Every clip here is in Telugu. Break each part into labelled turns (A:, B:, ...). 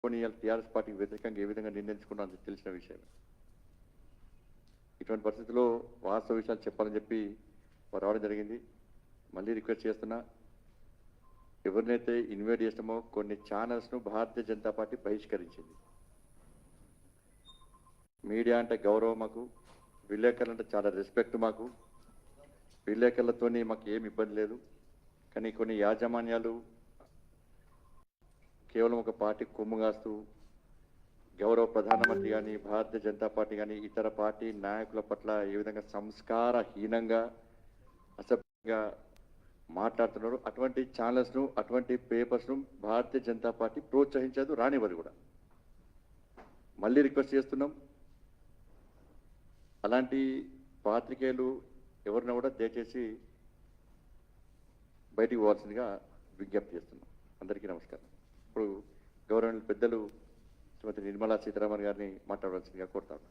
A: టీఆర్ఎస్ పార్టీకి వ్యతిరేకంగా ఏ విధంగా నిర్ణయించుకున్నా అది తెలిసిన విషయం. ఇటువంటి పరిస్థితుల్లో వాస్తవ విషయాలు చెప్పాలని చెప్పి వారు రావడం జరిగింది. మళ్ళీ రిక్వెస్ట్ చేస్తున్నా, ఎవరినైతే ఇన్వైట్ చేస్తామో కొన్ని ఛానల్స్ను భారతీయ జనతా పార్టీ బహిష్కరించింది. మీడియా అంటే గౌరవం మాకు, విలేకరులు అంటే చాలా రెస్పెక్ట్ మాకు, విలేకరులతో మాకు ఏమి ఇబ్బంది లేదు. కానీ కొన్ని యాజమాన్యాలు కేవలం ఒక పార్టీ కొమ్ము కాస్తూ గౌరవ ప్రధానమంత్రి కానీ భారతీయ జనతా పార్టీ కానీ ఇతర పార్టీ నాయకుల పట్ల ఏ విధంగా సంస్కారహీనంగా అసభ్యంగా మాట్లాడుతున్నారు. అటువంటి ఛానల్స్ను అటువంటి పేపర్స్ను భారతీయ జనతా పార్టీ ప్రోత్సహించదు, రానివ్వదు కూడా. మళ్ళీ రిక్వెస్ట్ చేస్తున్నాం, అలాంటి పాత్రికేయులు ఎవరిని కూడా దయచేసి బయటికి పోవాల్సిందిగా విజ్ఞప్తి చేస్తున్నాం. అందరికీ నమస్కారం. ఇప్పుడు గౌరవనీయులు పెద్దలు శ్రీమతి నిర్మలా సీతారామన్ గారిని మాట్లాడవలసిందిగా కోరుతాను.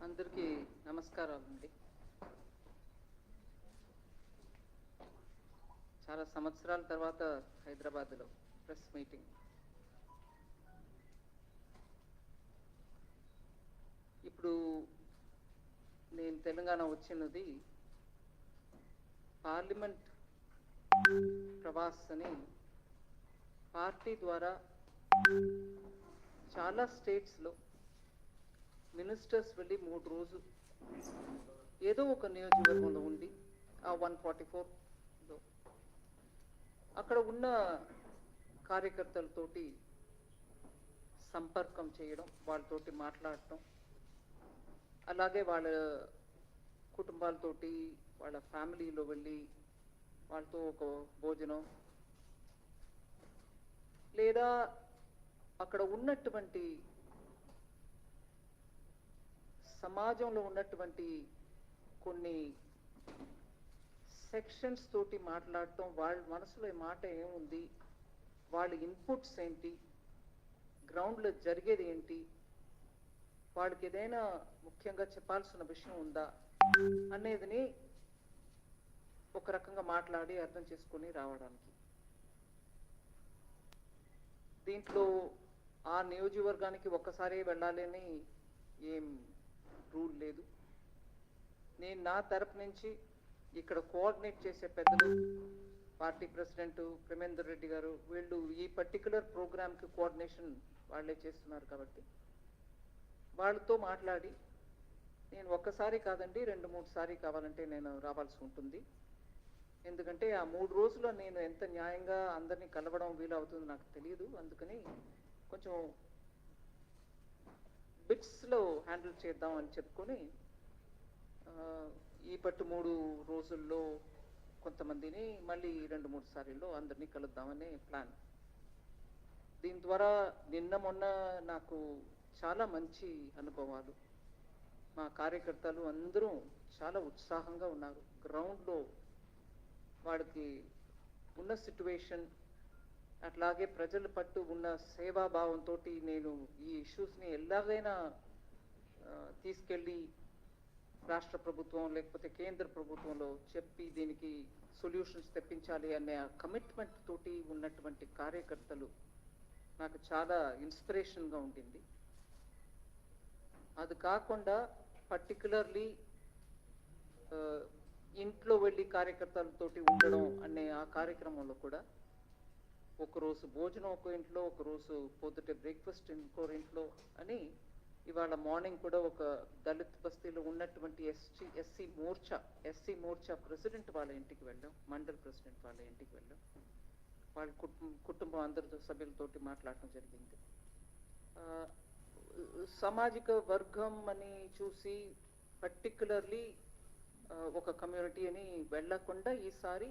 B: అందరికీ నమస్కారాలండి. చాలా సంవత్సరాల తర్వాత హైదరాబాద్లో ప్రెస్ మీటింగ్. ఇప్పుడు నేను తెలంగాణ వచ్చినది పార్లమెంట్ ప్రవాస్ అని పార్టీ ద్వారా చాలా స్టేట్స్లో మినిస్టర్స్ వెళ్ళి 3 రోజులు ఏదో ఒక నియోజకవర్గంలో ఉండి ఆ 144లో అక్కడ ఉన్న కార్యకర్తలతోటి సంపర్కం చేయడం, వాళ్ళతోటి మాట్లాడటం, అలాగే వాళ్ళ కుటుంబాలతోటి వాళ్ళ ఫ్యామిలీలో వెళ్ళి వాళ్ళతో ఒక భోజనం, లేదా అక్కడ ఉన్నటువంటి సమాజంలో ఉన్నటువంటి కొన్ని సెక్షన్స్ తోటి మాట్లాడటం, వాళ్ళ మనసులో ఈ మాట ఏముంది, వాళ్ళ ఇన్పుట్స్ ఏంటి, గ్రౌండ్లో జరిగేది ఏంటి, వాళ్ళకి ఏదైనా ముఖ్యంగా చెప్పాల్సిన విషయం ఉందా అనేదిని ఒక రకంగా మాట్లాడి అర్థం చేసుకొని రావడానికి. దీంట్లో ఆ నియోజకవర్గానికి ఒక్కసారి వెళ్ళాలని ఏం రూల్ లేదు. నేను నా తరపు నుంచి ఇక్కడ కోఆర్డినేట్ చేసే పెద్దలు, పార్టీ ప్రెసిడెంట్ ప్రేమేందర్ రెడ్డి గారు, వీళ్ళు ఈ పర్టికులర్ ప్రోగ్రామ్కి కోఆర్డినేషన్ వాళ్ళే చేస్తున్నారు కాబట్టి వాళ్ళతో మాట్లాడి నేను ఒక్కసారి కాదండి 2-3 సారి కావాలంటే నేను రావాల్సి ఉంటుంది. ఎందుకంటే ఆ 3 రోజుల్లో నేను ఎంత న్యాయంగా అందరినీ కలవడం వీలవుతుందో నాకు తెలియదు. అందుకని కొంచెం బిట్స్లో హ్యాండిల్ చేద్దాం అని చెప్పుకొని ఈ పట్టు 3 రోజుల్లో కొంతమందిని మళ్ళీ 2-3 సార్లు అందరినీ కలుద్దామనే ప్లాన్. దీని ద్వారా నిన్న మొన్న నాకు చాలా మంచి అనుభవాలు. మా కార్యకర్తలు అందరూ చాలా ఉత్సాహంగా ఉన్నారు. గ్రౌండ్లో వాడికి ఉన్న సిట్యువేషన్, అట్లాగే ప్రజల పట్టు ఉన్న సేవాభావంతో నేను ఈ ఇష్యూస్ని ఎలాగైనా తీసుకెళ్ళి రాష్ట్ర ప్రభుత్వం లేకపోతే కేంద్ర ప్రభుత్వంలో చెప్పి దీనికి సొల్యూషన్స్ తెప్పించాలి అనే కమిట్మెంట్ తోటి ఉన్నటువంటి కార్యకర్తలు నాకు చాలా ఇన్స్పిరేషన్గా ఉండింది. అది కాకుండా పర్టికులర్లీ ఇంట్లో వెళ్ళి కార్యకర్తలతోటి ఉండడం అనే ఆ కార్యక్రమంలో కూడా ఒకరోజు భోజనం ఒక ఇంట్లో, ఒకరోజు పొద్దుటే బ్రేక్ఫాస్ట్ ఇంకో అని ఇవాళ మార్నింగ్ కూడా ఒక దళిత్ బస్తీలో ఉన్నటువంటి ఎస్సీ మోర్చా ప్రెసిడెంట్ వాళ్ళ ఇంటికి వెళ్ళాం, మండల్ ప్రెసిడెంట్ వాళ్ళ ఇంటికి వెళ్ళాం. వాళ్ళ కుటుంబం అందరితో సభ్యులతోటి మాట్లాడటం జరిగింది. సామాజిక వర్గం అని చూసి పర్టికులర్లీ ఒక కమ్యూనిటీ అని వెళ్ళకుండా ఈసారి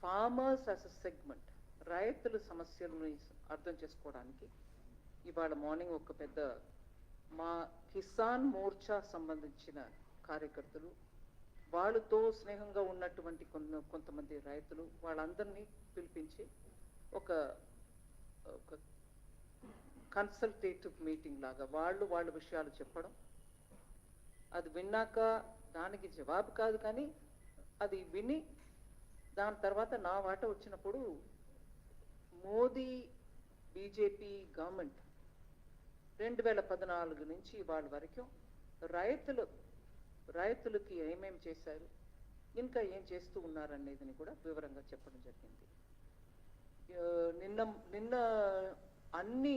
B: ఫార్మర్స్ యాజ్ అ సెగ్మెంట్, రైతుల సమస్యలని అర్థం చేసుకోవడానికి ఇవాళ మార్నింగ్ ఒక పెద్ద మా కిసాన్ మోర్చా సంబంధించిన కార్యకర్తలు, వాళ్ళతో స్నేహంగా ఉన్నటువంటి కొంతమంది రైతులు, వాళ్ళందరినీ పిలిపించి ఒక కన్సల్టేటివ్ మీటింగ్ లాగా వాళ్ళ విషయాలు చెప్పడం, అది విన్నాక దానికి జవాబు కాదు కానీ అది విని దాని తర్వాత నా వాట వచ్చినప్పుడు మోదీ బీజేపీ గవర్నమెంట్ 2014 నుంచి వాళ్ళ వరకు రైతులకి ఏమేం చేశారు, ఇంకా ఏం చేస్తూ ఉన్నారనేది కూడా వివరంగా చెప్పడం జరిగింది. నిన్న అన్ని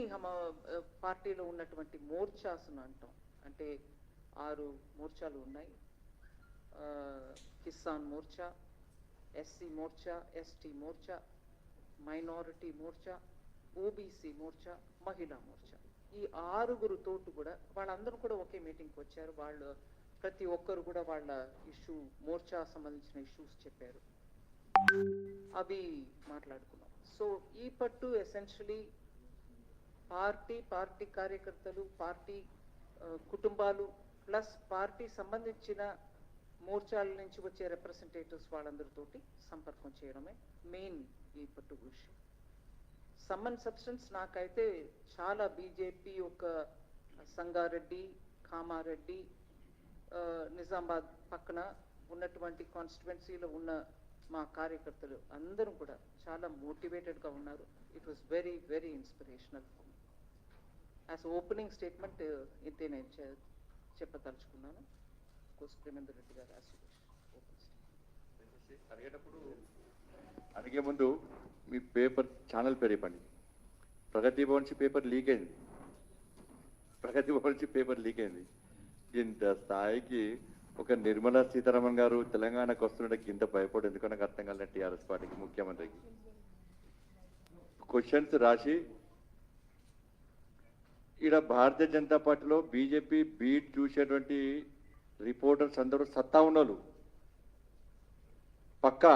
B: పార్టీలో ఉన్నటువంటి మోర్చాస్ను అంటాం, అంటే 6 మోర్చాలు ఉన్నాయి. Kisan Morcha, SC Morcha, ST Morcha, minority Morcha, OBC Morcha, మహిళా మోర్చా, ఈ 6 తోటి కూడా వాళ్ళందరూ కూడా ఒకే మీటింగ్కి వచ్చారు. వాళ్ళు ప్రతి ఒక్కరు కూడా వాళ్ళ ఇష్యూ, మోర్చా సంబంధించిన ఇష్యూస్ చెప్పారు, అవి మాట్లాడుకున్నాం. సో ఈ పట్టు ఎసెన్షియలీ పార్టీ కార్యకర్తలు, పార్టీ కుటుంబాలు ప్లస్ పార్టీ సంబంధించిన మోర్చాల నుంచి వచ్చే రిప్రజెంటేటివ్స్ వాళ్ళందరితోటి సంపర్కం చేయడమే మెయిన్ ఈ పట్టు విషయం. సమ్మన్ సబ్స్టెన్స్ నాకైతే చాలా బీజేపీ ఒక సంగారెడ్డి, కామారెడ్డి, నిజామాబాద్ పక్కన ఉన్నటువంటి కాన్స్టిట్యువెన్సీలో ఉన్న మా కార్యకర్తలు అందరూ కూడా చాలా మోటివేటెడ్గా ఉన్నారు. It was very very inspirational. As opening statement ఇంతే నేను చెప్పదలుచుకున్నాను. ప్రేమేందర్ రెడ్డి గారు
A: అడిగే ముందు మీ పేపర్ ఛానల్ పేరు చెప్పండి. ప్రగతి భవన్ నుంచి పేపర్ లీక్ అయింది. ఇంత స్థాయికి ఒక నిర్మలా సీతారామన్ గారు తెలంగాణకు వస్తుండడానికి ఇంత భయపడు ఎందుకో నాకు అర్థం కాలేదు. టీఆర్ఎస్ పార్టీకి, ముఖ్యమంత్రికి క్వశ్చన్స్ రాసి ఈడ భారతీయ జనతా పార్టీలో బీజేపీ బీట్ చూసేటువంటి రిపోర్టర్స్ అందరూ సత్తా ఉన్నోళ్ళు, పక్కా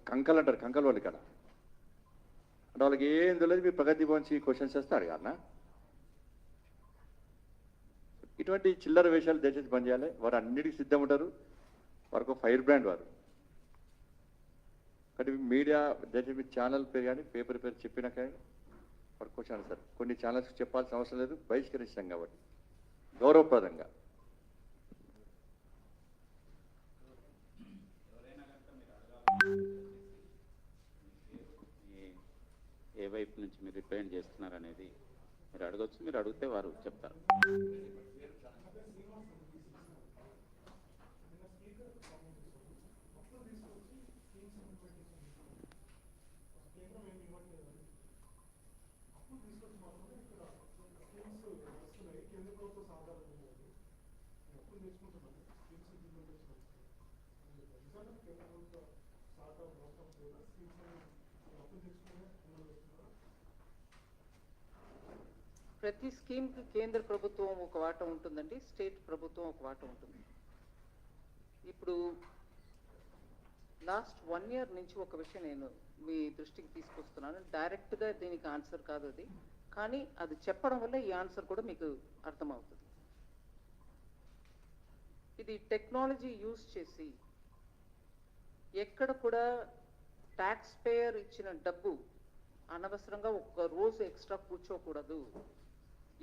A: కంకలు అంటారు, కంకలు వాళ్ళు ఇక్కడ అంటే వాళ్ళకి ఏం తెలియదు. మీరు ప్రగతి భవన్ క్వశ్చన్స్ చేస్తే అడగాలనా? ఇటువంటి చిల్లర వేషాలు దయచేసి బంద్ చేయాలి. వారు అన్నిటికీ సిద్ధం ఉంటారు, వారికి ఫైర్ బ్రాండ్ వారు. కాబట్టి మీడియా దయచేసి ఛానల్ పేరు కానీ పేపర్ పేరు చెప్పినాక వారికి క్వశ్చన్ సార్ కొన్ని ఛానల్స్ చెప్పాల్సిన అవసరం లేదు, బహిష్కరిస్తాం కాబట్టి గౌరవప్రదంగా.
C: ఏ వైపు నుంచి మీరు రిప్రజెంట్ చేస్తున్నారు అనేది మీరు అడగచ్చు. మీరు అడిగితే వారు చెప్తారు.
B: ప్రతి స్కీమ్కి కేంద్ర ప్రభుత్వం ఒక వాటా ఉంటుందండి, స్టేట్ ప్రభుత్వం ఒక వాటా ఉంటుంది. ఇప్పుడు లాస్ట్ 1 year నుంచి ఒక విషయం నేను మీ దృష్టికి తీసుకొస్తున్నాను. డైరెక్ట్గా దీనికి ఆన్సర్ కాదు అది, కానీ అది చెప్పడం వల్ల ఈ ఆన్సర్ కూడా మీకు అర్థమవుతుంది. ఇది టెక్నాలజీ యూజ్ చేసి ఎక్కడ కూడా ట్యాక్స్ పేయర్ ఇచ్చిన డబ్బు అనవసరంగా ఒక్క రోజు ఎక్స్ట్రా కూర్చోకూడదు.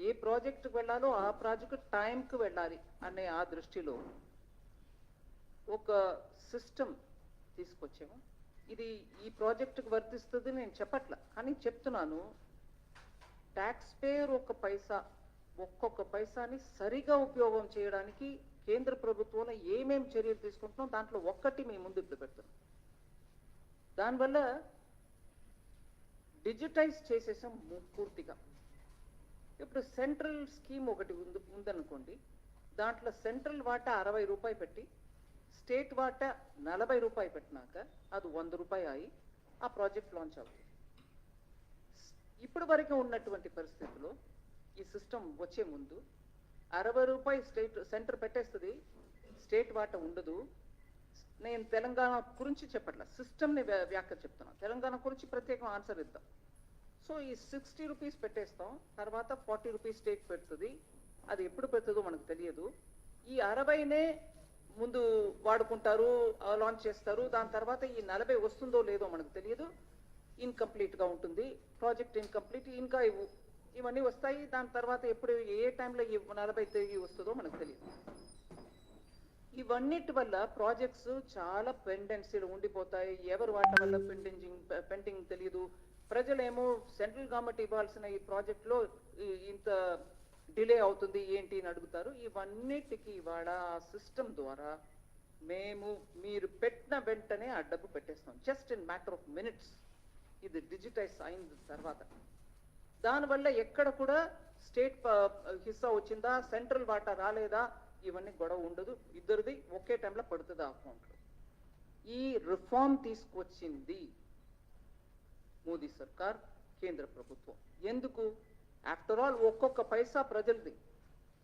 B: ఏ ప్రాజెక్టుకు వెళ్ళాలో ఆ ప్రాజెక్టు టైంకి వెళ్ళాలి అనే ఆ దృష్టిలో ఒక సిస్టమ్ తీసుకొచ్చాము. ఇది ఈ ప్రాజెక్టుకు వర్తిస్తుంది నేను చెప్పట్లా, కానీ చెప్తున్నాను. ట్యాక్స్ పేయర్ ఒక్కొక్క పైసాని సరిగా ఉపయోగం చేయడానికి కేంద్ర ప్రభుత్వంలో ఏమేం చర్యలు తీసుకుంటున్నాం దాంట్లో ఒక్కటి మీ ముందు ఇప్పుడు పెడుతున్నాం. దానివల్ల డిజిటైజ్ చేసేసాం పూర్తిగా. ఇప్పుడు సెంట్రల్ స్కీమ్ ఒకటి ఉందనుకోండి, దాంట్లో సెంట్రల్ వాటా 60 రూపాయలు పెట్టి స్టేట్ వాటా 40 రూపాయలు పెట్టినాక అది 100 రూపాయలు అయి ఆ ప్రాజెక్ట్ లాంచ్ అవుతుంది. ఇప్పటి వరకు ఉన్నటువంటి పరిస్థితుల్లో ఈ సిస్టమ్ వచ్చే ముందు 60 రూపాయలు సెంటర్ పెట్టేస్తుంది, స్టేట్ వాటా ఉండదు. నేను తెలంగాణ గురించి చెప్పట్లా, సిస్టమ్ని వ్యాఖ్య చెప్తున్నాను. తెలంగాణ గురించి ప్రత్యేకం ఆన్సర్ ఇద్దాం. సో ఈ 60 రూపీస్ పెట్టేస్తాం, తర్వాత 40 రూపీస్ స్టేట్ పెడుతుంది. అది ఎప్పుడు పెడుతుందో మనకు తెలియదు. ఈ 60నే ముందు వాడుకుంటారు, లాంచ్ చేస్తారు. దాని తర్వాత ఈ 40 వస్తుందో లేదో మనకు తెలియదు. ఇన్కంప్లీట్గా ఉంటుంది, ప్రాజెక్ట్ ఇన్కంప్లీట్, ఇంకా ఇవన్నీ వస్తాయి. దాని తర్వాత ఎప్పుడు ఏ టైంలో 40 తిరిగి వస్తుందో మనకు తెలియదు. ఇవన్నిటి వల్ల ప్రాజెక్ట్స్ చాలా పెండెన్సీలు ఉండిపోతాయి. ఎవరు వాటి వల్ల పెండింగ్ తెలియదు. ప్రజలేమో సెంట్రల్ గవర్నమెంట్ ఇవ్వాల్సిన ఈ ప్రాజెక్ట్లో ఇంత డిలే అవుతుంది ఏంటి అని అడుగుతారు. ఇవన్నిటికీ ఇవాళ ఆ సిస్టమ్ ద్వారా మీరు పెట్టిన వెంటనే ఆ డబ్బు పెట్టేస్తాం, just in matter of minutes. ఇది డిజిటైజ్ అయిన తర్వాత దానివల్ల ఎక్కడ కూడా స్టేట్ హిస్సా వచ్చిందా, సెంట్రల్ వాటా రాలేదా, ఇవన్నీ గొడవ ఉండదు. ఇద్దరిది ఒకే టైంలో పడుతుంది ఆ అకౌంట్లో. ఈ రిఫార్మ్ తీసుకొచ్చింది మోదీ సర్కార్, కేంద్ర ప్రభుత్వం. ఎందుకు? ఆఫ్టర్ ఆల్ ఒక్కొక్క పైసా ప్రజలది.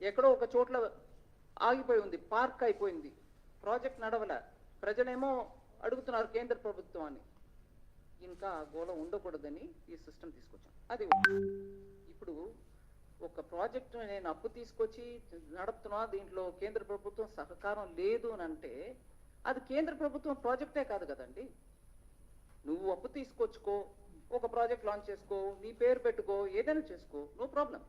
B: ఎక్కడో ఒక చోట్ల ఆగిపోయి ఉంది, పార్క్ అయిపోయింది, ప్రాజెక్ట్ నడవల. ప్రజలేమో అడుగుతున్నారు కేంద్ర ప్రభుత్వాన్ని. ఇంకా ఆ గోళ ఉండకూడదని ఈ సిస్టమ్ తీసుకొచ్చాం. అది ఇప్పుడు ఒక ప్రాజెక్టు నేను అప్పు తీసుకొచ్చి నడుపుతున్నా, దీంట్లో కేంద్ర ప్రభుత్వం సహకారం లేదు అని అంటే అది కేంద్ర ప్రభుత్వం ప్రాజెక్టే కాదు కదండి. నువ్వు అప్పు తీసుకొచ్చుకో, ఒక ప్రాజెక్ట్ లాంచ్ చేసుకో, నీ పేరు పెట్టుకో, ఏదైనా చేసుకో, నో ప్రాబ్లం.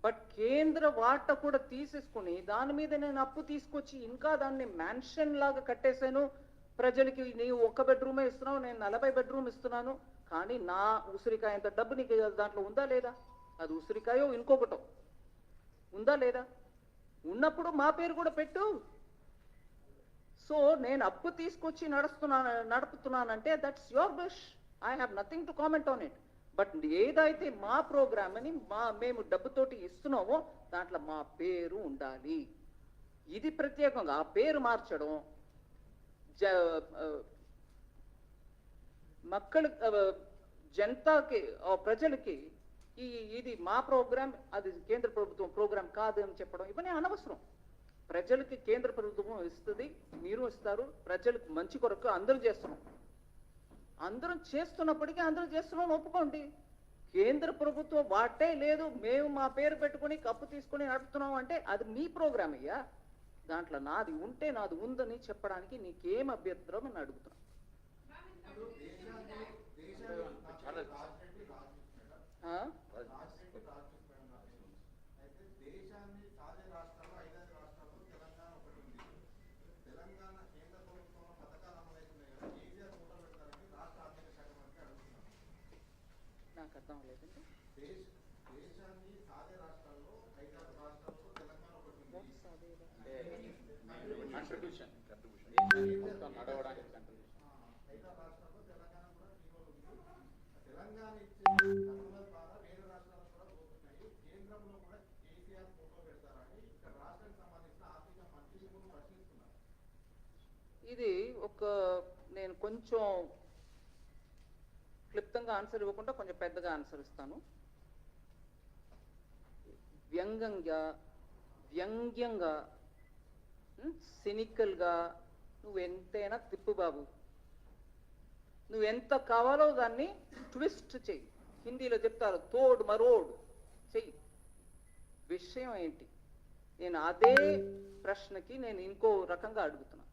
B: బట్ కేంద్ర వాటా కూడా తీసేసుకుని దాని మీద నేను అప్పు తీసుకొచ్చి ఇంకా దాన్ని మ్యాన్షన్ లాగా కట్టేశాను, ప్రజలకి నీవు 1 బెడ్రూమే ఇస్తున్నావు, నేను 40 బెడ్రూమ్ ఇస్తున్నాను, కానీ నా ఉసిరికాయ ఎంత డబ్బు నీకు దాంట్లో ఉందా లేదా? అది ఉసిరికాయో ఇంకొకటో ఉందా లేదా? ఉన్నప్పుడు మా పేరు కూడా పెట్టు. సో నేను అప్పు తీసుకొచ్చి నడుపుతున్నానంటే that's your wish, I have nothing to comment on it. But ఏదైతే మా ప్రోగ్రామ్ అని మేము డబ్బుతోటి ఇస్తున్నామో దాంట్లో మా పేరు ఉండాలి. ఇది ప్రత్యేకంగా ఆ పేరు మార్చడం జనతాకి, ప్రజలకి ఇది మా ప్రోగ్రామ్, అది కేంద్ర ప్రభుత్వం ప్రోగ్రామ్ కాదు అని చెప్పడం ఇవన్నీ అనవసరం. ప్రజలకి కేంద్ర ప్రభుత్వం ఇస్తుంది, మీరు ఇస్తారు, ప్రజలకు మంచి కొరకు అందరూ చేస్తున్నాం. అందరం చేస్తున్నప్పటికీ అందరూ చేస్తున్నాం ఒప్పుకోండి. కేంద్ర ప్రభుత్వం వాటే లేదు, మేము మా పేరు పెట్టుకుని కప్పు తీసుకుని నడుపుతున్నాం అంటే అది మీ ప్రోగ్రామ్ అయ్యా. దాంట్లో నాది ఉంటే నాది ఉందని చెప్పడానికి నీకేం అభ్యంతరం అని అడుగుతున్నాం. నాకు అర్థం లేదండి. ఇది నేను కొంచెం క్లుప్తంగా ఆన్సర్ ఇవ్వకుండా కొంచెం పెద్దగా ఆన్సర్ ఇస్తాను. వ్యంగ్యంగా సినికల్గా నువ్వెంతైనా తిప్పు బాబు, నువ్వెంత కావాలో దాన్ని ట్విస్ట్ చెయ్యి. హిందీలో చెప్తారు తోడ్ మరోడ్ చెయ్యి. విషయం ఏంటి? నేను అదే ప్రశ్నకి నేను ఇంకో రకంగా అడుగుతున్నా.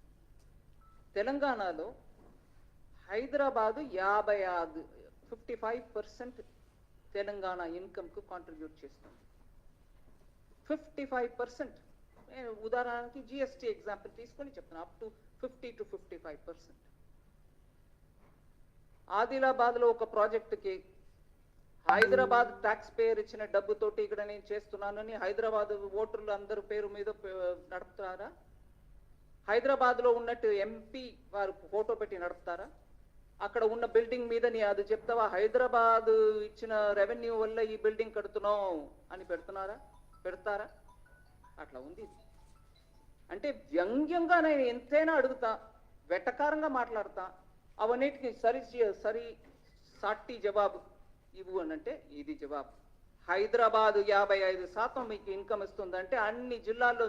B: తెలంగాణలో హైదరాబాదు 55% తెలంగాణ ఇన్కమ్కు కాంట్రిబ్యూట్ చేస్తుంది. 55%. నేను ఉదాహరణకి జిఎస్టీ ఎగ్జాంపుల్ తీసుకొని చెప్తున్నా, అప్ టు 50 to 55%. ఆదిలాబాద్లో ఒక ప్రాజెక్టుకి హైదరాబాద్ ట్యాక్స్ పేయర్ ఇచ్చిన డబ్బుతోటి ఇక్కడ నేను చేస్తున్నానని హైదరాబాద్ ఓటర్లు అందరూ పేరు మీద నడుపుతారా? హైదరాబాద్లో ఉన్నట్టు ఎంపీ వారు ఫోటో పెట్టి నడుపుతారా? అక్కడ ఉన్న బిల్డింగ్ మీద నీ అది చెప్తావా, హైదరాబాద్ ఇచ్చిన రెవెన్యూ వల్ల ఈ బిల్డింగ్ కడుతున్నావు అని పెడతారా? అట్లా ఉంది. అంటే వ్యంగ్యంగా నేను ఎంతైనా అడుగుతా, వెటకారంగా మాట్లాడతా, అవన్నిటికి సరి సాటి జవాబు ఇవ్వు అని అంటే ఇది జవాబు. హైదరాబాద్ 55% మీకు ఇన్కమ్ ఇస్తుందంటే అన్ని జిల్లాల్లో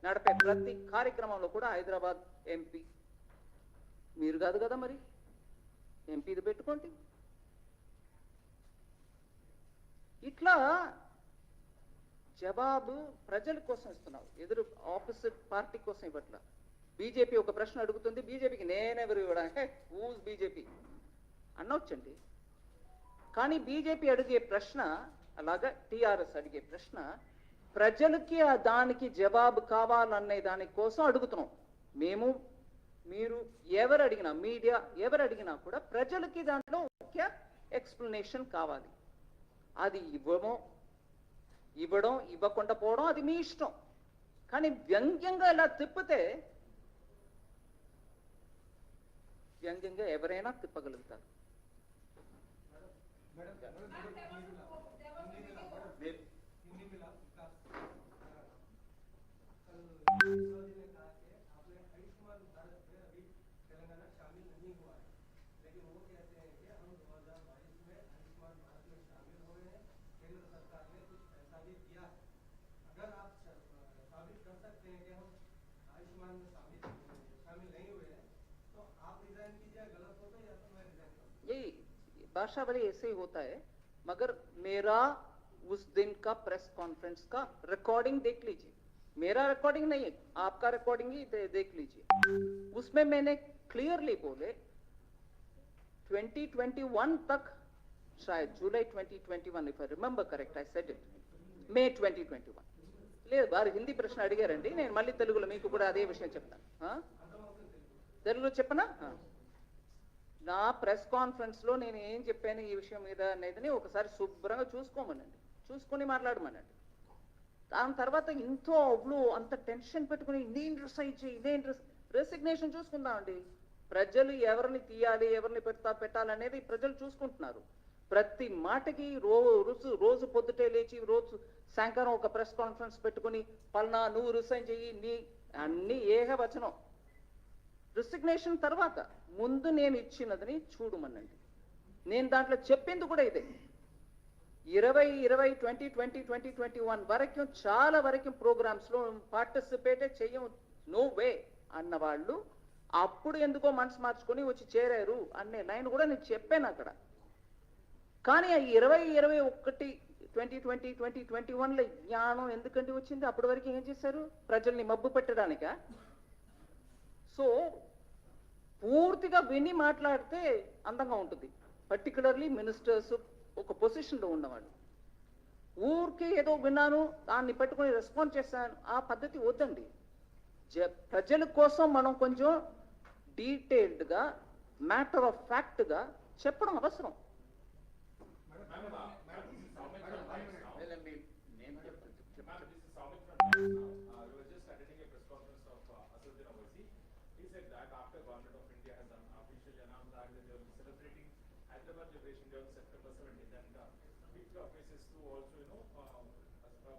B: నడిపే ప్రతి కార్యక్రమంలో కూడా హైదరాబాద్ ఎంపీ మీరు కాదు కదా, మరి ఎంపీది పెట్టుకోండి. ఇట్లా జవాబు ప్రజల కోసం ఇస్తున్నావు, ఎదురు ఆపోజిట్ పార్టీ కోసం ఇవ్వట్లా. బీజేపీ ఒక ప్రశ్న అడుగుతుంది, బీజేపీకి నేనెవరు ఇవ్వడానికి, హూజ్ బీజేపీ అనొచ్చండి. కానీ బీజేపీ అడిగే ప్రశ్న, అలాగా టీఆర్ఎస్ అడిగే ప్రశ్న, ప్రజలకి దానికి జవాబు కావాలనే దాని కోసం అడుగుతున్నాం. మేము, మీరు, ఎవరు అడిగినా, మీడియా ఎవరు అడిగినా కూడా ప్రజలకి దాంట్లో ముఖ్య ఎక్స్ప్లెనేషన్ కావాలి. అది ఇవ్వడం ఇవ్వకుండా పోవడం అది మీ ఇష్టం. కానీ వ్యంగ్యంగా ఇలా తిప్పితే, వ్యంగ్యంగా ఎవరైనా తిప్పగలుగుతారు. यही भाषावली ऐसे ही होता है, मगर मेरा उस दिन का प्रेस कॉन्फ्रेंस का रिकॉर्डिंग देख लीजिए. मेरा रिकॉर्डिंग नहीं है, आपका रिकॉर्डिंग ही देख लीजिए. उसमें मैंने क्लियरली बोले 2021 तक, शायद जुलाई 2021, if I remember correct, I said it May 2021. లేదు, వారు హిందీ ప్రశ్న అడిగారండి, నేను మళ్ళీ తెలుగులో మీకు కూడా అదే విషయం చెప్తాను. తెలుగులో చెప్పనా? నా ప్రెస్ కాన్ఫరెన్స్లో నేను ఏం చెప్పాను ఈ విషయం మీద అనేది ఒకసారి శుభ్రంగా చూసుకోమనండి, చూసుకొని మాట్లాడమనండి. దాని తర్వాత ఇంతో అవ్లు అంత టెన్షన్ పెట్టుకుని ఇదేం డ్రెస్ అయితే ఇదేం రెసిగ్నేషన్ చూసుకుందామండి. ప్రజలు ఎవరిని తీయాలి, ఎవరిని పెట్టాలనేది ప్రజలు చూసుకుంటున్నారు. ప్రతి మాటకి రోజు పొద్దుటే లేచి రోజు సాయంకాలం ఒక ప్రెస్ కాన్ఫరెన్స్ పెట్టుకుని పల్నా నువ్వు రిసైన్ చెయ్యి, నీ అన్ని ఏకవచనం. రిసిగ్నేషన్ తర్వాత ముందు నేను ఇచ్చినదని చూడమనండి. నేను దాంట్లో చెప్పింది కూడా ఇదే. 2021 వరకు చాలా వరకు ప్రోగ్రామ్స్లో పార్టిసిపేటే చెయ్యం, నో వే అన్న వాళ్ళు అప్పుడు ఎందుకో మనసు మార్చుకొని వచ్చి చేరారు అనే లైన్ కూడా నేను చెప్పాను అక్కడ. కానీ ఆ 2021 జ్ఞానం ఎందుకంటే వచ్చింది? అప్పటి వరకు ఏం చేశారు? ప్రజల్ని మబ్బు పెట్టడానిక? సో పూర్తిగా విని మాట్లాడితే అందంగా ఉంటుంది, పర్టికులర్లీ మినిస్టర్స్, ఒక పొజిషన్లో ఉన్నవాళ్ళు. ఊరికి ఏదో విన్నాను దాన్ని పెట్టుకుని రెస్పాండ్ చేశాను, ఆ పద్ధతి వద్దండి. ప్రజల కోసం మనం కొంచెం డీటెయిల్డ్గా, మ్యాటర్ ఆఫ్ ఫ్యాక్ట్గా చెప్పడం అవసరం.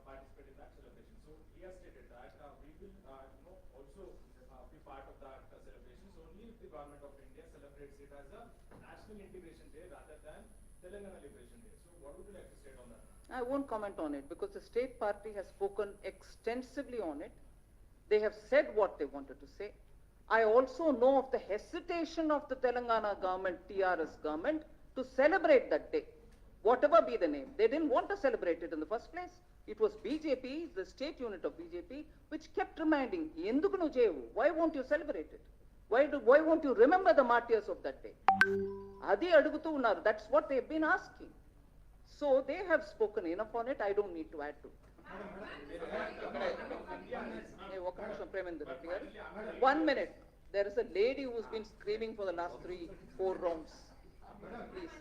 D: participate in that celebration. So he has stated that we will also be part of that celebration. So only if the government of India celebrates it as a national integration day rather than Telangana Liberation Day. So what would you like to say on that?
B: I won't comment on it because the state party has spoken extensively on it. They have said what they wanted to say. I also know of the hesitation of the Telangana government, TRS government, to celebrate that day, whatever be the name. They didn't want to celebrate it in the first place. It was BJP, the state unit of BJP, which kept reminding, "Enduku nu cheyavu? Why won't you celebrate it? Why won't you remember the martyrs of that day?" Adi adugutu unnaru. That's what they've been asking. So they have spoken enough on it. I don't need to add to it. One minute. There is a lady who's been screaming for the last 3-4 rounds. Please.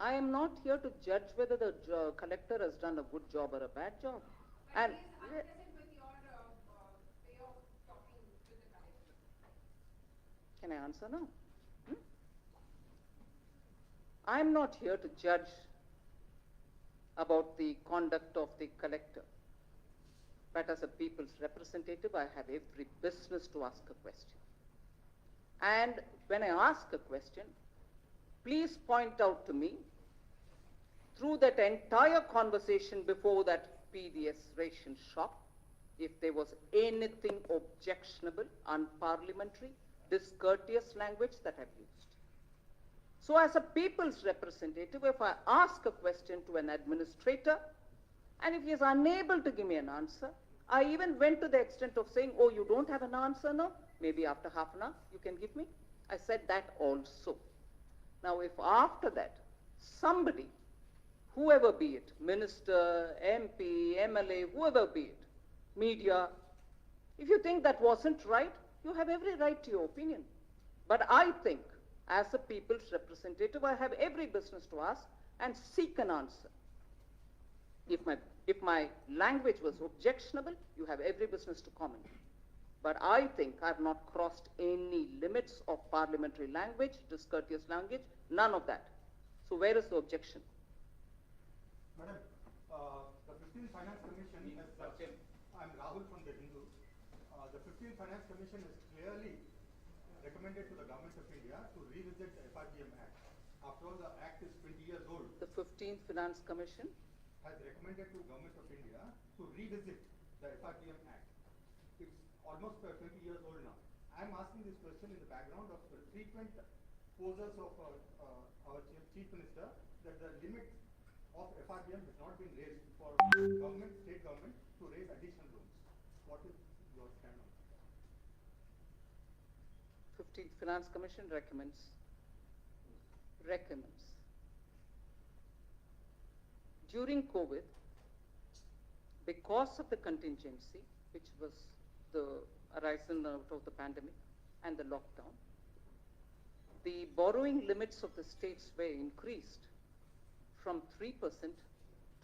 B: I am not here to judge whether the collector has done a good job or a bad job. And can I answer now? I am not here to judge about the conduct of the collector. But as a people's representative, I have every business to ask a question. And when I ask a question, please point out to me, through that entire conversation before that PDS ration shop, if there was anything objectionable, unparliamentary, discourteous language that I've used. So as a people's representative, if I ask a question to an administrator, and if he is unable to give me an answer, I even went to the extent of saying, oh, you don't have an answer now? Maybe after half an hour you can give me. I said that also. Now if after that, somebody, whoever be it, minister, MP, MLA, whoever be it, media, if you think that wasn't right, you have every right to your opinion. But I think, as a people's representative, I have every business to ask and seek an answer. If my language was objectionable, you have every business to comment. But I think I have not crossed any limits of parliamentary language, discourteous language, none of that. So where is the objection?
E: Madam, the 15th Finance Commission has, I'm Rahul from the Hindu. The 15th Finance Commission has clearly recommended to the Government of India to revisit the FRGM Act. After all, the Act is 20 years old.
B: The 15th Finance Commission
E: Has recommended to Government of India to revisit the FRGM Act. It's almost 20 years old now. I'm asking this question in the background of the frequent poses of our Chief Minister that the limit of FRGM has not been raised for government, state government to raise additional loans. What is your stand on that?
B: 15th Finance Commission recommends. During COVID, because of the contingency, which was the arisen out of the pandemic and the lockdown, the borrowing limits of the states were increased from 3%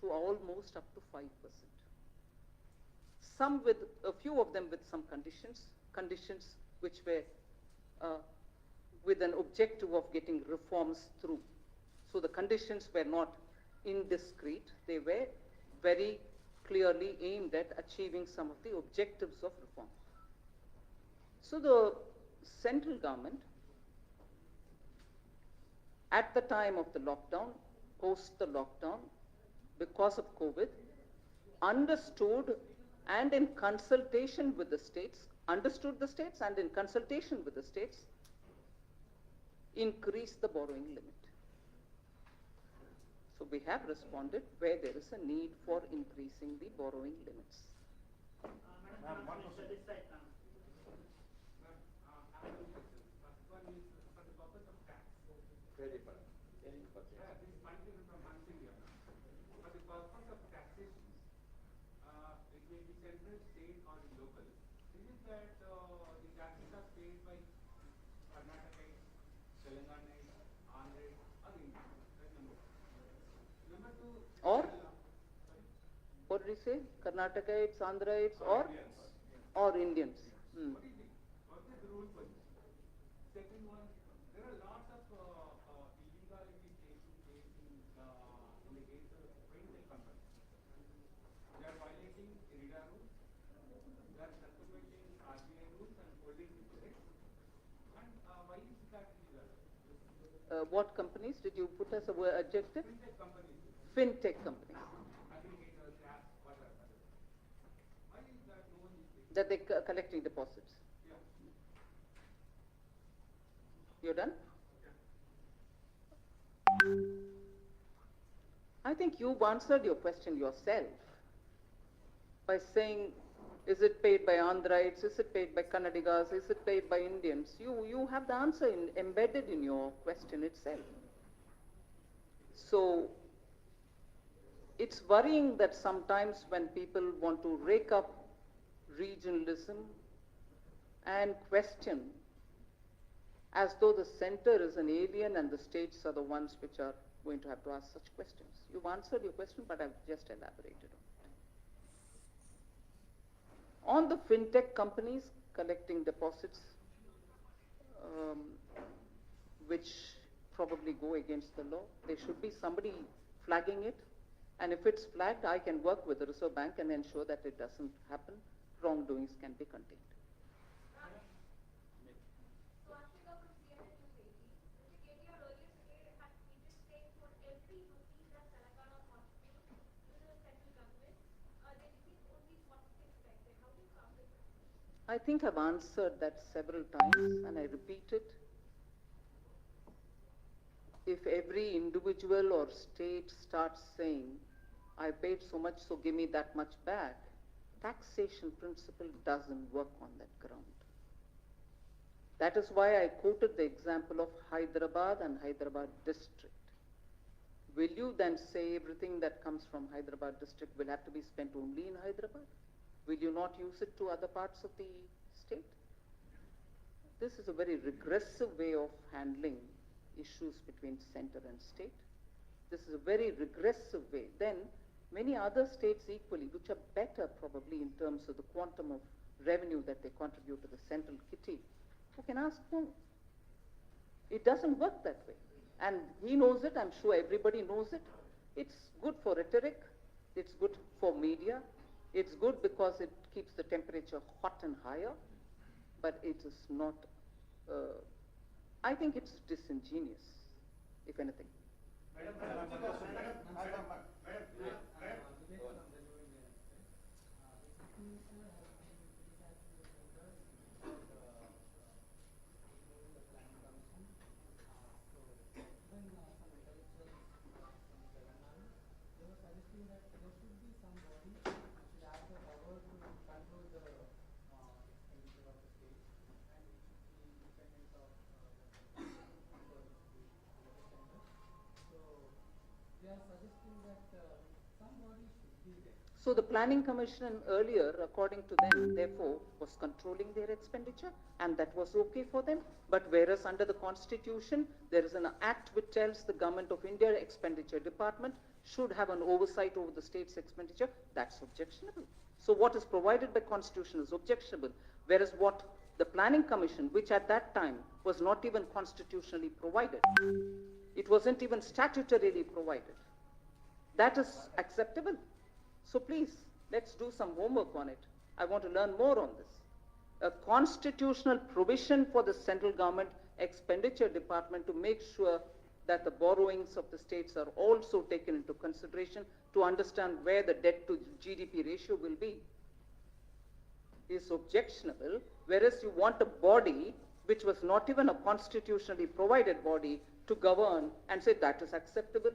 B: to almost up to 5%. Some with, a few of them with some conditions which were with an objective of getting reforms through. So the conditions were not indiscreet, they were very clearly aimed at achieving some of the objectives of reform. So the central government, at the time of the lockdown, post the lockdown, because of COVID, understood and in consultation with the states, understood the states and in consultation with the states, increased the borrowing limit. So we have responded where there is a need for increasing the borrowing limits.
E: Ma'am, one question.
D: This side, I have two questions. First one is for the purpose of tax.
A: Very
D: This is my question from Hon'ble here. For the purpose of taxation, it may be central, state, or local. Is it that the taxes are paid by Karnataka, Telangana, Andhra, or India? That's number one. Number two.
B: Or, what did he say? Karnataka, Andhra, or Indians. Hmm.
D: What do you think? What is the rule for this? Second one, there are lots of illegality taking place in the case of rental companies. They are violating IRIDA rules, they are circumventing RBI rules and holding deposits. And why is that illegal?
B: What companies did you put as a word adjective?
D: Fintech companies,
B: Fintech companies.
D: aggregators, apps, whatever. Why is that no one is taking?
B: That they're collecting deposits.
D: Yeah.
B: You're done? I think you've answered your question yourself by saying, is it paid by Andhrites, is it paid by Kannadigas, is it paid by Indians? You have the answer embedded in your question itself. So, it's worrying that sometimes when people want to rake up regionalism and question as though the center is an alien and the states are the ones which are going to have to ask such questions. You've answered your question, but I've just elaborated on it. On the fintech companies collecting deposits, which probably go against the law, there should be somebody flagging it. And if it's flagged, I can work with the Reserve Bank and ensure that it doesn't happen. Wrongdoings can be contained.
F: So asking about CMS to KT, Mr. KT had earlier stated it had treated states for every rupee that Telangana contributes to the central government. They receive only 46 paise. How do you come with that?
B: I think I've answered that several times and I repeat it. if every individual or state starts saying, I paid so much, so give me that much back, taxation principle doesn't work on that ground. That is why I quoted the example of Hyderabad and Hyderabad district. Will you then say everything that comes from Hyderabad district will have to be spent only in Hyderabad? Will you not use it to other parts of the state? This is a very regressive way of handling issues between center and state. This is a very regressive way. Then many other states equally, which are better probably in terms of the quantum of revenue that they contribute to the central kitty, who can ask no. It doesn't work that way. And he knows it, I'm sure everybody knows it. It's good for rhetoric, it's good for media, it's good because it keeps the temperature hot and higher, but it is not, I think it's disingenuous, if anything. So the Planning Commission earlier, according to them, therefore, was controlling their expenditure, and that was okay for them. But whereas under the Constitution, there is an act which tells the Government of India Expenditure Department should have an oversight over the state's expenditure, that's objectionable. So what is provided by Constitution is objectionable, whereas what the Planning Commission, which at that time was not even constitutionally provided, it wasn't even statutorily provided, that is acceptable. So please, let's do some homework on it. I want to learn more on this. A constitutional provision for the central government expenditure department to make sure that the borrowings of the states are also taken into consideration to understand where the debt to GDP ratio will be is objectionable, whereas you want a body which was not even a constitutionally provided body to govern and say that is acceptable.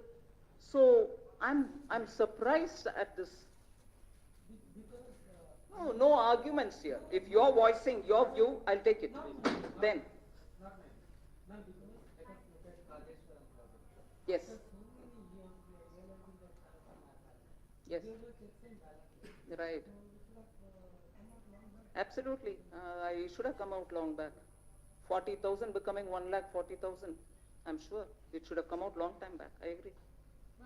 B: So I'm surprised at this. No arguments here. If you're voicing your view, I'll take it. Then. Yes. Yes. Right. Absolutely. I should have come out long back. 40,000 becoming 1,40,000. I'm sure it should have come out long time back. I agree.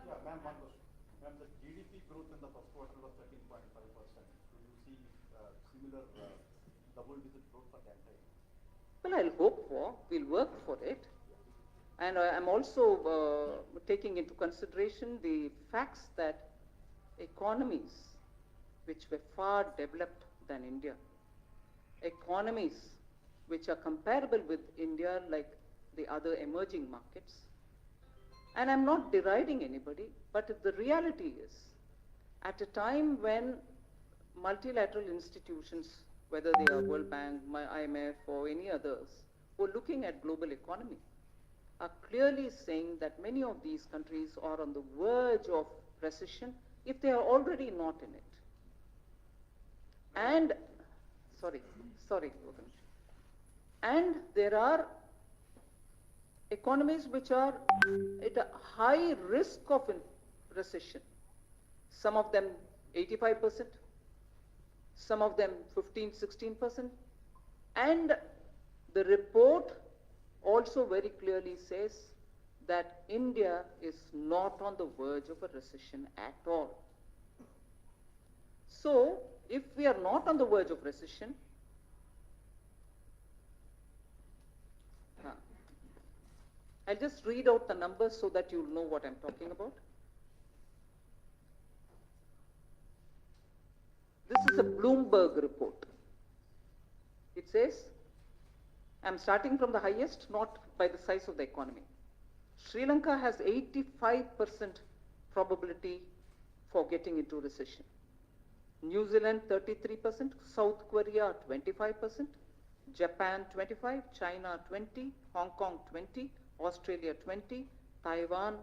E: Yeah, ma'am, one question. Ma'am, the GDP growth in the first quarter was 13.5%. Do you see similar double-digit growth for that time?
B: Well, I'll hope for. We'll work for it. And I'm also taking into consideration the facts that economies which were far developed than India, economies which are comparable with India like the other emerging markets, and I'm not deriding anybody, but the reality is, at a time when multilateral institutions, whether they are World Bank, IMF or any others, who are looking at global economy, are clearly saying that many of these countries are on the verge of recession if they are already not in it. And, sorry, and there are economies which are at a high risk of recession. Some of them 85%, some of them 15-16%. And the report also very clearly says that India is not on the verge of a recession at all. So, if we are not on the verge of recession, I'll just read out the numbers so that you'll know what I'm talking about. This is a Bloomberg report. It says, I'm starting from the highest, not by the size of the economy. Sri Lanka has 85% probability for getting into recession. New Zealand 33%, South Korea 25%, Japan 25%, China 20%, Hong Kong 20%, Australia 20%, Taiwan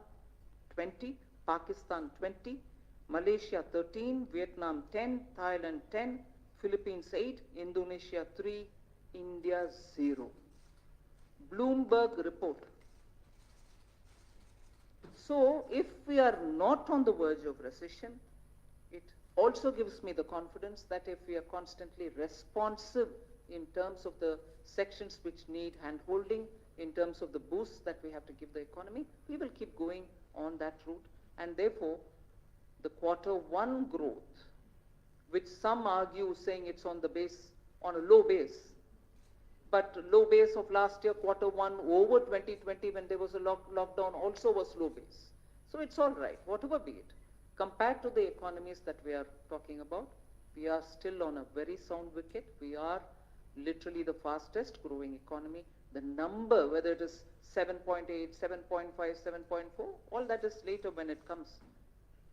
B: 20, Pakistan 20, Malaysia 13, Vietnam 10, Thailand 10, Philippines 8, Indonesia 3, India 0. Bloomberg report. So if we are not on the verge of recession, it also gives me the confidence that if we are constantly responsive in terms of the sections which need hand-holding, in terms of the boosts that we have to give the economy, we will keep going on that route. And therefore, the Q1 growth, which some argue saying it's on the base, on a low base, but low base of last year, Q1 over 2020 when there was a lockdown also was low base. So it's all right, whatever be it. Compared to the economies that we are talking about, we are still on a very sound wicket. We are literally the fastest growing economy. The number, whether it is 7.8, 7.5, 7.4, all that is later when it comes.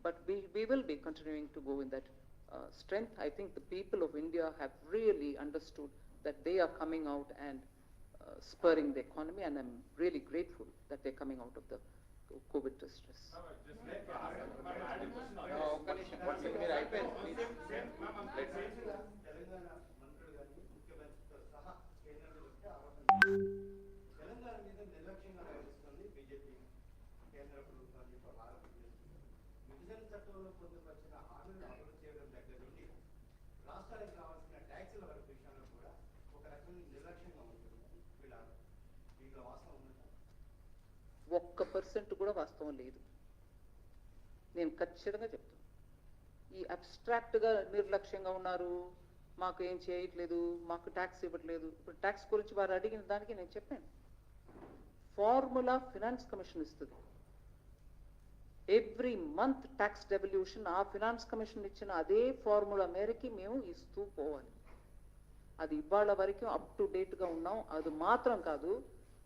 B: But we will be continuing to go in that strength. I think the people of India have really understood that they are coming out and spurring the economy, and I'm really grateful that they're coming out of the COVID distress.
E: Telangana మీద నిర్లక్ష్యంగా వ్యవహరిస్తుంది బీజేపీ కేంద్ర ప్రభుత్వాన్ని భారత విభజన చట్టంలో పొందుపరిచిన హామీలను అమలు చేయడం దగ్గర నుండి రాష్ట్రానికి రావాల్సిన ట్యాక్సుల వరకు విషయంలో కూడా ఒక రకమైన నిర్లక్ష్యంగా ఉంటుంది వీళ్ళ వాస్తవం ఉందంట.
B: 1% కూడా వాస్తవం లేదు. నేను ఖచ్చితంగా చెప్తాను. ఈ అబ్స్ట్రాక్ట్గా నిర్లక్ష్యంగా ఉన్నారు, మాకు ఏం చేయట్లేదు, మాకు ట్యాక్స్ ఇవ్వట్లేదు. ఇప్పుడు ట్యాక్స్ గురించి వారు అడిగిన దానికి నేను చెప్పాను. ఫార్ములా ఫినాన్స్ కమిషన్ ఇస్తుంది. ఎవ్రీ మంత్ ట్యాక్స్ డెవల్యూషన్ ఆ ఫినాన్స్ కమిషన్ ఇచ్చిన అదే ఫార్ములా మేరకి మేము ఇస్తూ పోవాలి. అది ఇవాళ వరకు అప్ టు డేట్గా ఉన్నాం. అది మాత్రం కాదు,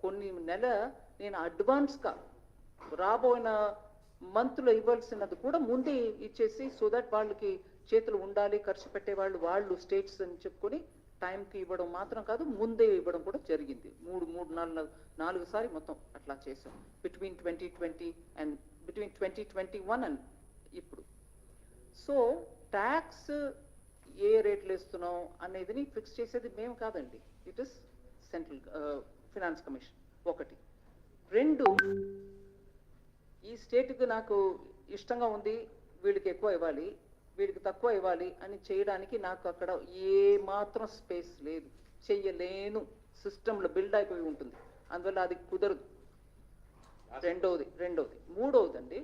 B: కొన్ని నెల నేను అడ్వాన్స్గా రాబోయిన మంత్లో ఇవ్వాల్సినది కూడా ముందే ఇచ్చేసి, సో దట్ వాళ్ళకి చేతులు ఉండాలి, ఖర్చు పెట్టేవాళ్ళు వాళ్ళు స్టేట్స్ అని చెప్పుకొని టైంకి ఇవ్వడం మాత్రం కాదు, ముందే ఇవ్వడం కూడా జరిగింది. నాలుగు సారి మొత్తం అట్లా చేసాం బిట్వీన్ 2020 అండ్ బిట్వీన్ 2021 అండ్ ఇప్పుడు. సో ట్యాక్స్ ఏ రేట్లు వేస్తున్నాం అనేది ఫిక్స్ చేసేది మేము కాదండి, it is central finance commission. ఒకటి. రెండు, ఈ స్టేట్కి నాకు ఇష్టంగా ఉంది, వీళ్ళకి ఎక్కువ ఇవ్వాలి, వీడికి తక్కువ ఇవ్వాలి అని చేయడానికి నాకు అక్కడ ఏ మాత్రం స్పేస్ లేదు, చెయ్యలేను. సిస్టంలో బిల్డ్ అయిపోయి ఉంటుంది, అందువల్ల అది కుదరదు. రెండవది. మూడవది అండి,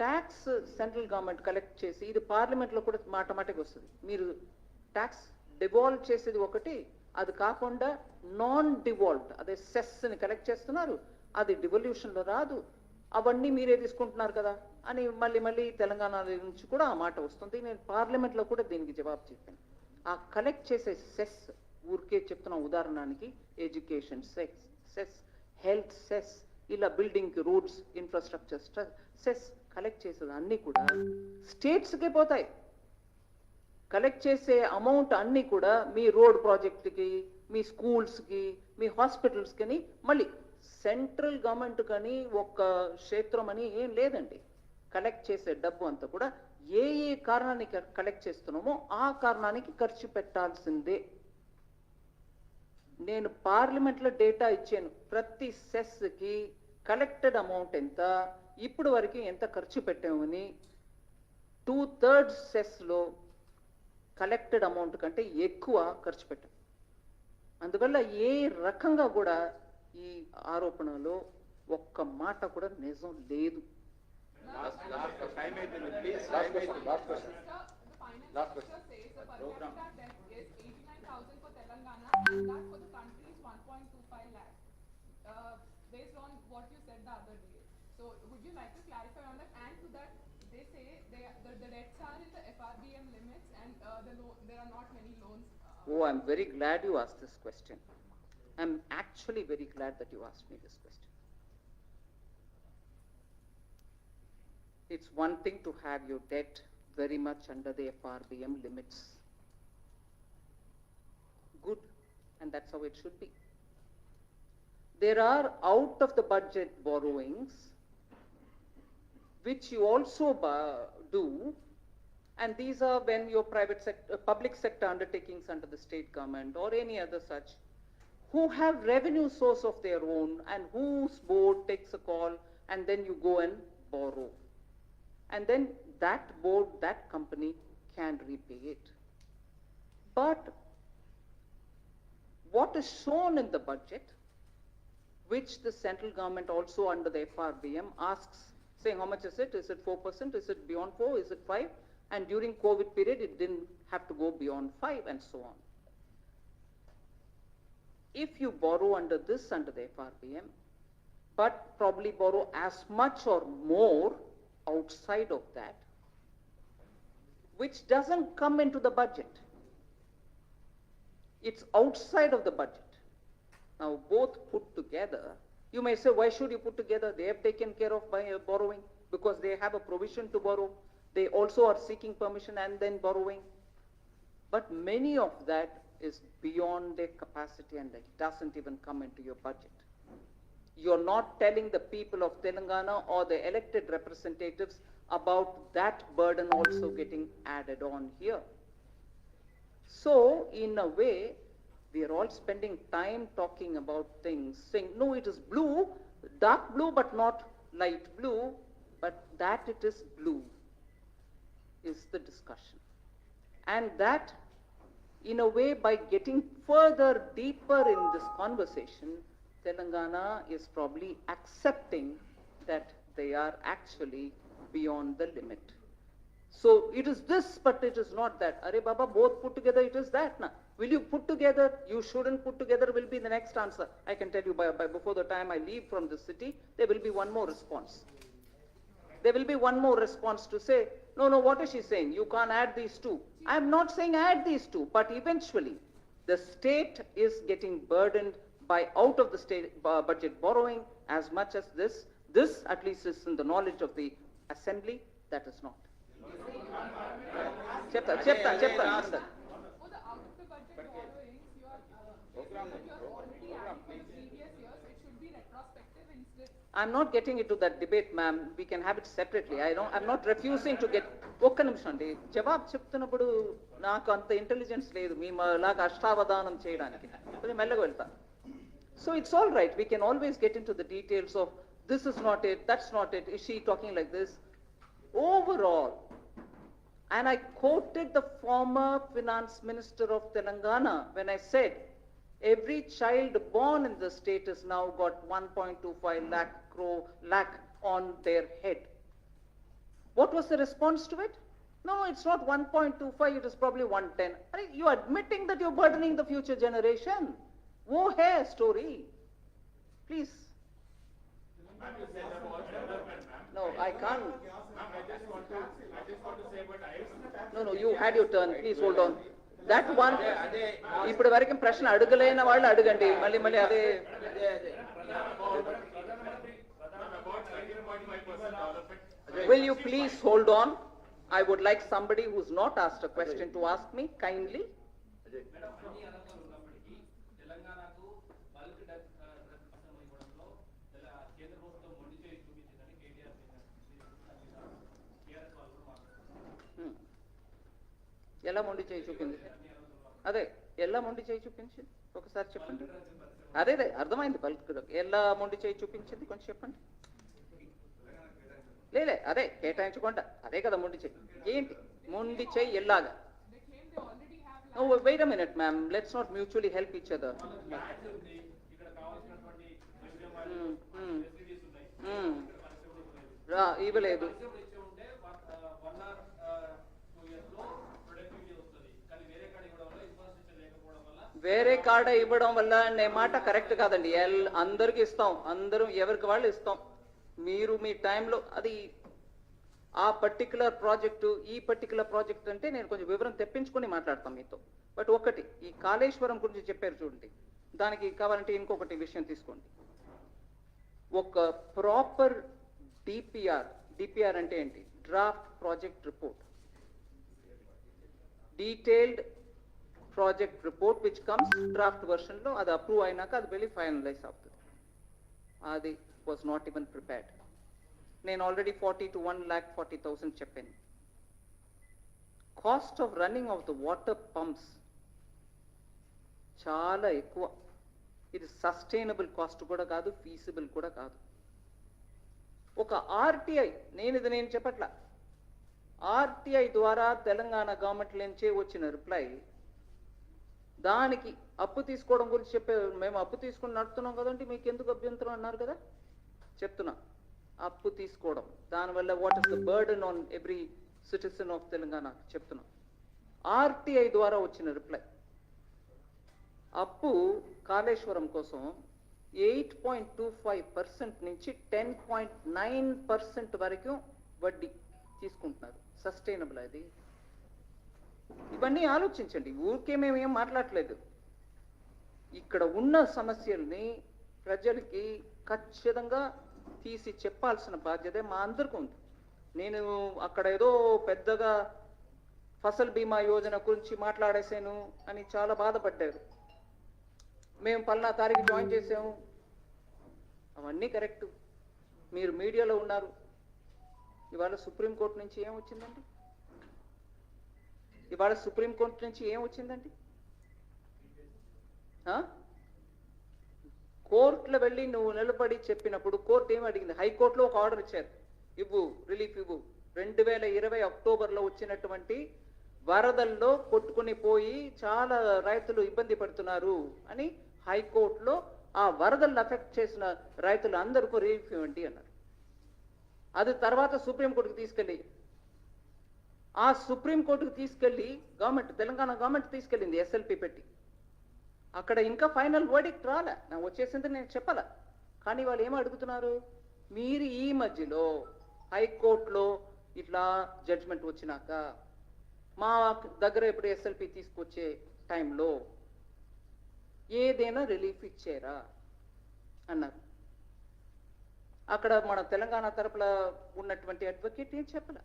B: ట్యాక్స్ సెంట్రల్ గవర్నమెంట్ కలెక్ట్ చేసి, ఇది పార్లమెంట్లో కూడా మాటకి వస్తుంది. మీరు ట్యాక్స్ డివాల్వ్ చేసేది ఒకటి, అది కాకుండా నాన్ డివాల్వ్డ్ అదే సెస్ని కలెక్ట్ చేస్తున్నారు, అది డివల్యూషన్లో రాదు, అవన్నీ మీరే తీసుకుంటున్నారు కదా అని మళ్ళీ తెలంగాణ నుంచి కూడా ఆ మాట వస్తుంది. నేను పార్లమెంట్లో కూడా దీనికి జవాబు చెప్పాను. ఆ కలెక్ట్ చేసే సెస్, ఊరికే చెప్తున్న ఉదాహరణకి ఎడ్యుకేషన్ సెస్, హెల్త్ సెస్, ఇలా బిల్డింగ్కి రోడ్స్ ఇన్ఫ్రాస్ట్రక్చర్ సెస్ కలెక్ట్ చేసేది అన్నీ కూడా స్టేట్స్కే పోతాయి. కలెక్ట్ చేసే అమౌంట్ అన్నీ కూడా మీ రోడ్ ప్రాజెక్ట్కి, మీ స్కూల్స్కి, మీ హాస్పిటల్స్కి, మళ్ళీ సెంట్రల్ గవర్నమెంట్ కానీ ఒక్క క్షేత్రం అని ఏం లేదండి. కలెక్ట్ చేసే డబ్బు అంతా కూడా ఏ కారణానికి కలెక్ట్ చేస్తున్నామో ఆ కారణానికి ఖర్చు పెట్టాల్సిందే. నేను పార్లమెంట్లో డేటా ఇచ్చాను, ప్రతి సెస్కి కలెక్టెడ్ అమౌంట్ ఎంత, ఇప్పుడు వరకు ఎంత ఖర్చు పెట్టామని. 2/3 సెస్లో కలెక్టెడ్ అమౌంట్ కంటే ఎక్కువ ఖర్చు పెట్టాం. అందువల్ల ఏ రకంగా కూడా ఈ ఆరోపణలో ఒక్క మాట కూడా నిజం లేదు.
G: Based on what you said the other day, so would you like to clarify on that? And to that, they say the debts are in the FRBM limits, and there are not many loans.
B: Oh, I'm very glad you asked this question. I'm actually very glad that you asked me this question. It's one thing to have your debt very much under the FRBM limits. Good, and that's how it should be. there are out of the budget borrowings which you also do, and these are when your public sector undertakings under the state government or any other such, who have revenue source of their own and whose board takes a call and then you go and borrow. And then that board, that company can repay it. But what is shown in the budget, which the central government also under the FRBM asks, saying how much is it? Is it 4%? Is it beyond 4? Is it 5? And during COVID period, it didn't have to go beyond 5 and so on. If you borrow under the FRBM, but probably borrow as much or more outside of that, which doesn't come into the budget. It's outside of the budget. Now, both put together, you may say, why should you put together? They have taken care of by borrowing because they have a provision to borrow. They also are seeking permission and then borrowing. But many of that is beyond their capacity and it doesn't even come into your budget. You're not telling the people of Telangana or the elected representatives about that burden also getting added on here. So, in a way, we are all spending time talking about things, saying, no, it is blue, dark blue, but not light blue, but that it is blue is the discussion. And that, in a way, by getting further, deeper in this conversation, Telangana is probably accepting that they are actually beyond the limit. So it is this, but it is not that. Arey Baba, both put together, it is that. Na. Will you put together? You shouldn't put together will be the next answer. I can tell you by before the time I leave from the city, there will be one more response. There will be one more response to say, no, what is she saying? You can't add these two. I am not saying add these two, but eventually the state is getting burdened by out of the state budget borrowing as much as this. This at least is in the knowledge of the assembly, that is not. Chepta.
G: For the out of the budget borrowings, you are already adding for the previous years. It should be retrospective instead.
B: I'm not getting into that debate, ma'am. We can have it separately. I'm not refusing to get. ఒక్క నిమిషం అండి, జవాబు చెప్తున్నప్పుడు నాకు అంత ఇంటెలిజెన్స్ లేదు మీలాగా అష్టావధానం చేయడానికి, కొంచెం మెల్లగా వెళ్తాను. So it's all right. We can always get into the details of this is not it, that's not it. Is she talking like this? Overall, and I quoted the former finance minister of Telangana when I said, every child born in the state has now got 1.25 lakh on their head. What was the response to it? No, it's not 1.25, it is probably 110. You are admitting that you're burdening the future generation. Wo hai story. Please. No, I can't. No, you had your turn. Please hold on. That one, ఇప్పుడు వరకు ప్రశ్న అడగలేన వాళ్ళు అడగండి, మళ్ళీ అదే. Will you please hold on? I would like somebody who's not asked a question to ask me kindly. ఎలా మొండి చేయి చూపింది? అదే ఎలా మొండి చేయి చూపించింది ఒకసారి చెప్పండి. అదే అర్థమైంది బల్క్ ఎలా మొండి చేయి చూపించింది కొంచెం చెప్పండి. లేలే అదే కేటాయించకుండా అదే కదా మొండి చేయి. ఏంటి మొండి చేయి ఎలాగా? No, wait a minute, ma'am. Let's not mutually help each other. ఇవ్వలేదు. వేరే కాడ ఇవ్వడం వల్ల అనే మాట కరెక్ట్ కాదండి. అందరికి ఇస్తాం, అందరూ ఎవరికి వాళ్ళు ఇస్తాం. మీరు మీ టైంలో అది ఆ పర్టికులర్ ప్రాజెక్టు ఈ పర్టికులర్ ప్రాజెక్ట్ అంటే నేను కొంచెం వివరం తెప్పించుకొని మాట్లాడతాం మీతో. బట్ ఒకటి ఈ కాళేశ్వరం గురించి చెప్పారు చూడండి, దానికి కావాలంటే ఇంకొకటి విషయం తీసుకోండి. ఒక ప్రాపర్ డిపిఆర్ అంటే ఏంటి? Draft project report, detailed project report which comes draft version లో, అది అప్రూవ్ అయినాక అది వెళ్ళి ఫైనలైజ్ అవుతుంది. అది వాజ్ నాట్ ఈవెన్ ప్రిపేర్డ్. నేను ఆల్రెడీ 40 to 1,40,000 చెప్పాను. Cost of running of the water pumps చాలా ఎక్కువ. ఇది సస్టైనబుల్ కాస్ట్ కూడా కాదు, ఫీజిబుల్ కూడా కాదు. ఒక ఆర్టీఐ, నేను చెప్పట్లా, ఆర్టీఐ ద్వారా తెలంగాణ గవర్నమెంట్ నుంచే వచ్చిన రిప్లై, దానికి అప్పు తీసుకోవడం గురించి చెప్పారు. మేము అప్పు తీసుకుని నడుతున్నాం కదండి, మీకు ఎందుకు అభ్యంతరం అన్నారు కదా. చెప్తున్నా, అప్పు తీసుకోవడం దానివల్ల what is the burden on every citizen of Telangana చెప్తున్నా. ఆర్టీఐ ద్వారా వచ్చిన రిప్లై, అప్పు కాళేశ్వరం కోసం 8.25% నుంచి 10.9% వరకు వడ్డీ తీసుకుంటున్నారు. సస్టైనబుల్ అది? ఇవన్నీ ఆలోచించండి. ఊరికే మేమేం మాట్లాడలేదు. ఇక్కడ ఉన్న సమస్యల్ని ప్రజలకి ఖచ్చితంగా తీసి చెప్పాల్సిన బాధ్యత మా అందరికీ ఉంది. నేను అక్కడ ఏదో పెద్దగా ఫసల్ బీమా యోజన గురించి మాట్లాడేశాను అని చాలా బాధపడ్డారు. మేము పలానా తారీఖు జాయిన్ చేసాము, అవన్నీ కరెక్టు. మీరు మీడియాలో ఉన్నారు. ఇవాళ సుప్రీంకోర్టు నుంచి ఏం వచ్చిందండి? ఇవాళ సుప్రీంకోర్టు నుంచి ఏం వచ్చిందండి? కోర్టులో వెళ్ళి నువ్వు నిలబడి చెప్పినప్పుడు కోర్టు ఏమి అడిగింది? హైకోర్టులో ఒక ఆర్డర్ ఇచ్చారు, ఇవ్వు, రిలీఫ్ ఇవ్వు. 2020 అక్టోబర్లో వచ్చినటువంటి వరదల్లో కొట్టుకుని పోయి చాలా రైతులు ఇబ్బంది పడుతున్నారు అని హైకోర్టులో ఆ వరదలను అఫెక్ట్ చేసిన రైతులు అందరికీ రిలీఫ్ ఇవ్వండి అన్నారు. అది తర్వాత సుప్రీంకోర్టుకు తీసుకెళ్ళి, ఆ సుప్రీంకోర్టుకు తీసుకెళ్ళి తెలంగాణ గవర్నమెంట్ తీసుకెళ్ళింది ఎస్ఎల్పి పెట్టి. అక్కడ ఇంకా ఫైనల్ వర్డిక్ట్ రాలే, నా వచ్చేసింది నేను చెప్పాల. కానీ వాళ్ళు ఏమో అడుగుతున్నారు, మీరు ఈ మధ్యలో హైకోర్టులో ఇట్లా జడ్జిమెంట్ వచ్చినాక మా దగ్గర ఇప్పుడు ఎస్ఎల్పి తీసుకొచ్చే టైంలో ఏదైనా రిలీఫ్ ఇచ్చారా అన్నారు. అక్కడ మన తెలంగాణ తరపున ఉన్నటువంటి అడ్వకేట్ ఏం చెప్పలే.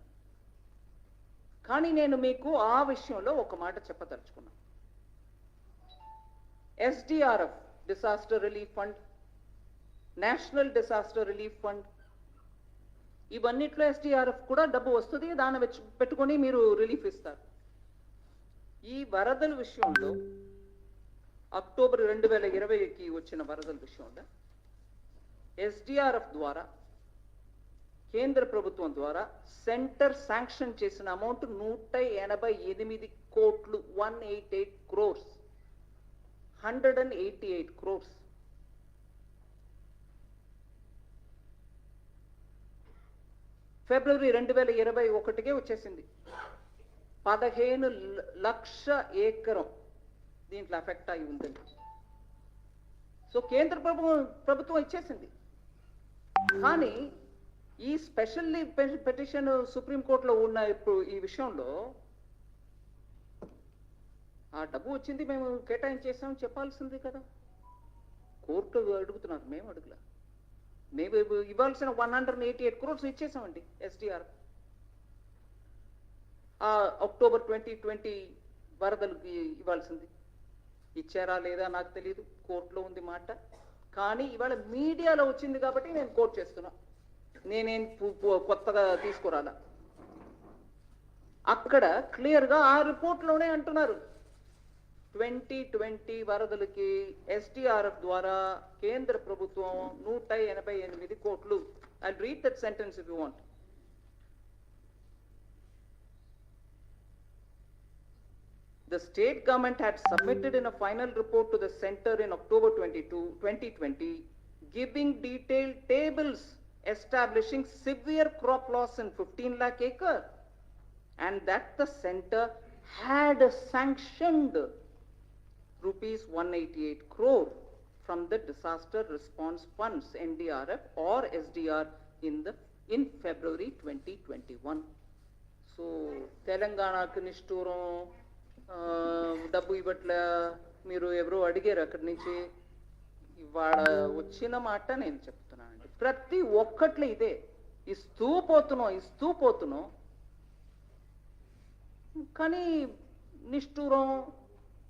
B: కానీ నేను మీకు ఆ విషయంలో ఒక మాట చెప్పదలుచుకున్నా. SDRF, disaster relief fund, national disaster relief fund, ఇవన్నిట్లో ఎస్డిఆర్ఎఫ్ కూడా డబ్బు వస్తుంది, దాన్ని పెట్టుకొని మీరు రిలీఫ్ ఇస్తారు. ఈ వరదల విషయంలో అక్టోబర్ 2020కి వచ్చిన వరదల విషయంలో ఎస్డిఆర్ఎఫ్ ద్వారా కేంద్ర ప్రభుత్వం ద్వారా సెంటర్ శాంక్షన్ చేసిన అమౌంట్ 188 కోట్లు, 188 crores, 188 crores. ఫిబ్రవరి 2021కే వచ్చేసింది. 15 లక్షల ఎకరం దీంట్లో ఎఫెక్ట్ అయి ఉందండి. సో కేంద్ర ప్రభుత్వం ఇచ్చేసింది. కానీ ఈ స్పెషల్ పిటిషన్ సుప్రీంకోర్టులో ఉన్న ఇప్పుడు ఈ విషయంలో ఆ డబ్బు వచ్చింది, మేము కేటాయించేసామని చెప్పాల్సింది కదా. కోర్టు అడుగుతున్నారు, మేము అడుగులా. మేము ఇవ్వాల్సిన 188 crores ఇచ్చేసామండి ఎస్డిఆర్. అక్టోబర్ 2020 వరదలకి ఇవ్వాల్సింది ఇచ్చారా లేదా నాకు తెలియదు, కోర్టులో ఉంది మాట. కానీ ఇవాళ మీడియాలో వచ్చింది కాబట్టి నేను కోర్టు చేస్తున్నా. నేనేం కొత్తగా తీసుకురాలా. అక్కడ క్లియర్గా ఆ రిపోర్ట్లోనే అంటున్నారు, 2020 వరదలకి ఎస్డిఆర్ఎఫ్ ద్వారా కేంద్ర ప్రభుత్వం 188 కోట్లు. I read that sentence if you want. The state government had submitted in a final report to the center in October 2020, giving detailed tables establishing severe crop loss in 15 lakh acres, and that the center had sanctioned rupees 188 crore from the disaster response funds, NDRF or SDR, in February 2021. So Telanganaku nishturam డబ్బు ఇవ్వట్లే, మీరు ఎవరో అడిగారు అక్కడి నుంచి. ఇవాళ వచ్చిన మాట నేను చెప్తున్నానండి. ప్రతి ఒక్కట్లో ఇదే, ఇస్తూ పోతున్నాం. కానీ నిష్ఠూరం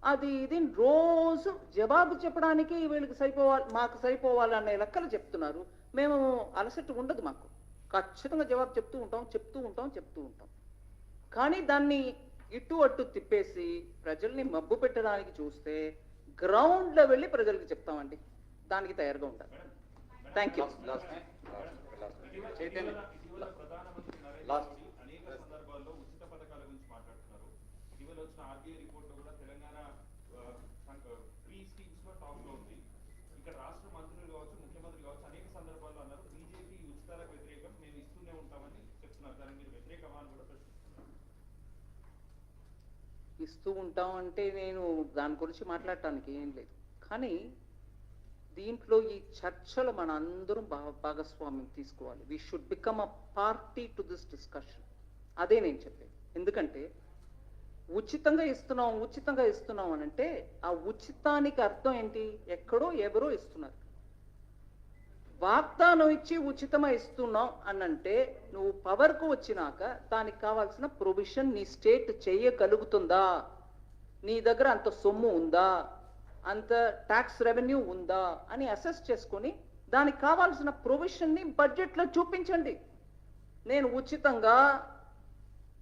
B: అది ఇది రోజు జవాబు చెప్పడానికి వీళ్ళకి సరిపోవాలి, మాకు సరిపోవాలి అనే లెక్కలు చెప్తున్నారు. మేము అలసట ఉండదు మాకు, ఖచ్చితంగా జవాబు చెప్తూ ఉంటాం. కానీ దాన్ని ఇటు అటు తిప్పేసి ప్రజల్ని మబ్బు పెట్టడానికి చూస్తే గ్రౌండ్లో వెళ్ళి ప్రజలకు చెప్తామండి. దానికి తయారుగా ఉండాలి. Thank you.
D: ఇటీవల ప్రధానమంత్రి నరేంద్ర మోదీ అనేక సందర్భాల్లో ఉచిత పథకాల గురించి మాట్లాడుతున్నారు. ఇటీవల వచ్చిన ఆర్బీఐ రిపోర్ట్ లో కూడా తెలంగాణ ఫ్రీ స్కీమ్స్ లో టాప్ లో ఉంది. ఇక్కడ రాష్ట్ర మంత్రులు కావచ్చు, ముఖ్యమంత్రి కావచ్చు అనేక సందర్భాల్లో అన్నారు బీజేపీ ఉచితాలకు వ్యతిరేకం, మేము ఇస్తూనే ఉంటామని చెప్తున్నారు. దానికి మీరు వ్యతిరేకమా అని కూడా ప్రశ్నిస్తున్నారు.
B: ఇస్తూ ఉంటాం అంటే నేను దాని గురించి మాట్లాడటానికి ఏం లేదు. కానీ దీంట్లో ఈ చర్చలు మన అందరం భాగస్వామ్యం తీసుకోవాలి. We should become a party to this discussion. అదే నేను చెప్పేది. ఎందుకంటే ఉచితంగా ఇస్తున్నాం అని అంటే ఆ ఉచితానికి అర్థం ఏంటి? ఎక్కడో ఎవరో ఇస్తున్నారు. వాగ్దానం ఇచ్చి ఉచితంగా ఇస్తున్నాం అని అంటే నువ్వు పవర్కు వచ్చినాక దానికి కావాల్సిన ప్రొవిజన్ నీ స్టేట్ చేయగలుగుతుందా? నీ దగ్గర అంత సొమ్ము ఉందా, అంత ట్యాక్స్ రెవెన్యూ ఉందా అని అసెస్ చేసుకొని దానికి కావాల్సిన ప్రొవిజన్ని బడ్జెట్లో చూపించండి. నేను ఉచితంగా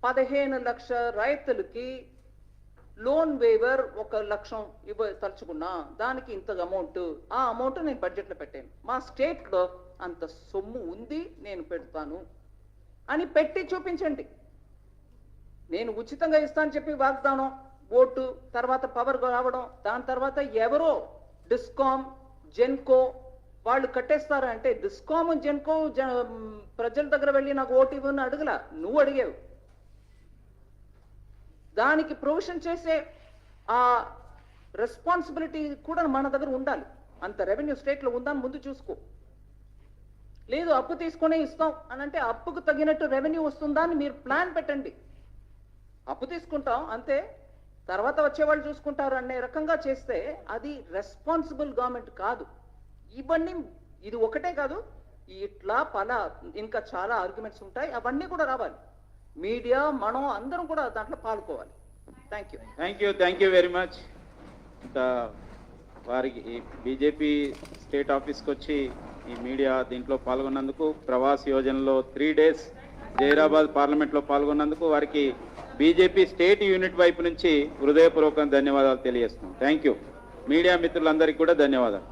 B: 15 లక్షల రైతులకి లోన్ వేవర్ 1 లక్షం తలుచుకున్నా, దానికి ఇంత అమౌంట్, ఆ అమౌంట్ నేను బడ్జెట్లో పెట్టాను. మా స్టేట్లో అంత సొమ్ము ఉంది, నేను పెడతాను అని పెట్టి చూపించండి. నేను ఉచితంగా ఇస్తానని చెప్పి వాగ్దానం, ఓటు, తర్వాత పవర్ రావడం, దాని తర్వాత ఎవరో డిస్కామ్, జెన్కో వాళ్ళు కట్టేస్తారా అంటే డిస్కామ్, జెన్కో ప్రజల దగ్గర వెళ్ళి నాకు ఓటు ఇవ్వని అడగలా, నువ్వు అడిగావు. దానికి ప్రొవిజన్ చేసే ఆ రెస్పాన్సిబిలిటీ కూడా మన దగ్గర ఉండాలి. అంత రెవెన్యూ స్టేట్లో ఉందని ముందు చూసుకో. లేదు అప్పు తీసుకునే ఇస్తాం అని అంటే అప్పుకు తగినట్టు రెవెన్యూ వస్తుందా అని మీరు ప్లాన్ పెట్టండి. అప్పు తీసుకుంటాం అంతే, తర్వాత వచ్చేవాళ్ళు చూసుకుంటారు అనే రకంగా చేస్తే అది రెస్పాన్సిబుల్ గవర్నమెంట్ కాదు. ఇవన్నీ ఇది ఒకటే కాదు, ఇట్లా ఇంకా చాలా ఆర్గ్యుమెంట్స్ ఉంటాయి. అవన్నీ కూడా రావాలి. మీడియా, మనం అందరం కూడా దాంట్లో పాల్గొవాలి.
C: Thank you very much. వారికి బీజేపీ స్టేట్ ఆఫీస్కి వచ్చి ఈ మీడియా దీంట్లో పాల్గొన్నందుకు, ప్రవాస్ యోజనలో 3 days జైరాబాద్ పార్లమెంట్లో పాల్గొన్నందుకు వారికి బీజేపీ స్టేట్ యూనిట్ వైపు నుంచి హృదయపూర్వక ధన్యవాదాలు తెలియజేస్తున్నాం. Thank you. మీడియా మిత్రులందరికీ కూడా ధన్యవాదాలు.